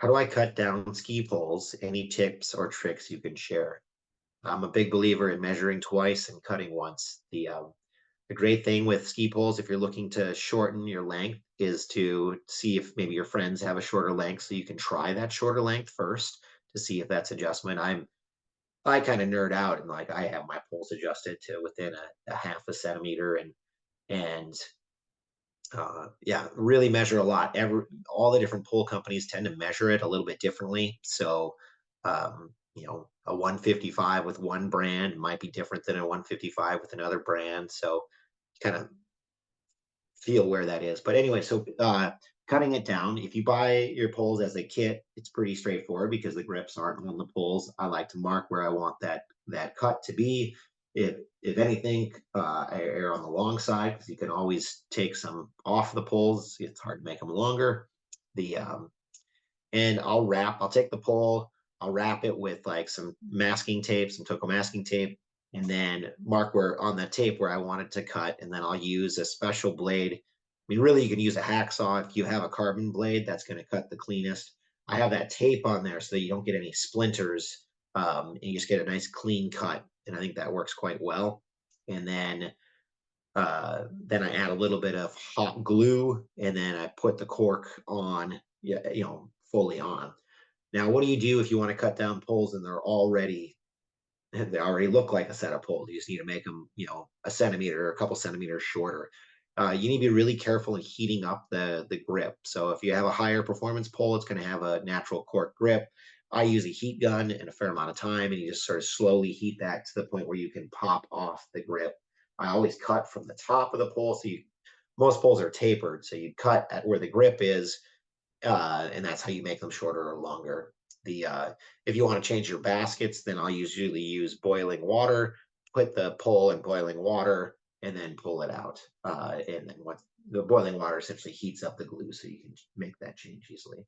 How do I cut down ski poles? Any tips or tricks you can share? I'm a big believer in measuring twice and cutting once. The great thing with ski poles, if you're looking to shorten your length, is to see if maybe your friends have a shorter length, so you can try that shorter length first to see if that's adjustment. I kind of nerd out and like I have my poles adjusted to within a half a centimeter and yeah, really measure a lot. All the different pole companies tend to measure it a little bit differently. So, a 155 with one brand might be different than a 155 with another brand. So, kind of feel where that is. But anyway, so cutting it down. If you buy your poles as a kit, it's pretty straightforward because the grips aren't on the poles. I like to mark where I want that cut to be. If anything, I err on the long side because you can always take some off the poles. It's hard to make them longer. The and I'll take the pole, I'll wrap it with like some masking tape, some Toco masking tape, and then mark where on the tape where I want it to cut. And then I'll use a special blade. I mean, really, you can use a hacksaw if you have a carbon blade, that's going to cut the cleanest. I have that tape on there so that you don't get any splinters, and you just get a nice clean cut. And I think that works quite well. And then I add a little bit of hot glue, and then I put the cork on, yeah, fully on. Now, what do you do if you want to cut down poles and they already look like a set of poles? You just need to make them, a centimeter or a couple centimeters shorter. You need to be really careful in heating up the grip. So if you have a higher performance pole, it's going to have a natural cork grip. I use a heat gun in a fair amount of time, and you just sort of slowly heat that to the point where you can pop off the grip. I always cut from the top of the pole. Most poles are tapered, so you cut at where the grip is, and that's how you make them shorter or longer. If you want to change your baskets, then I'll usually use boiling water, put the pole in boiling water, and then pull it out. And then once the boiling water essentially heats up the glue, so you can make that change easily.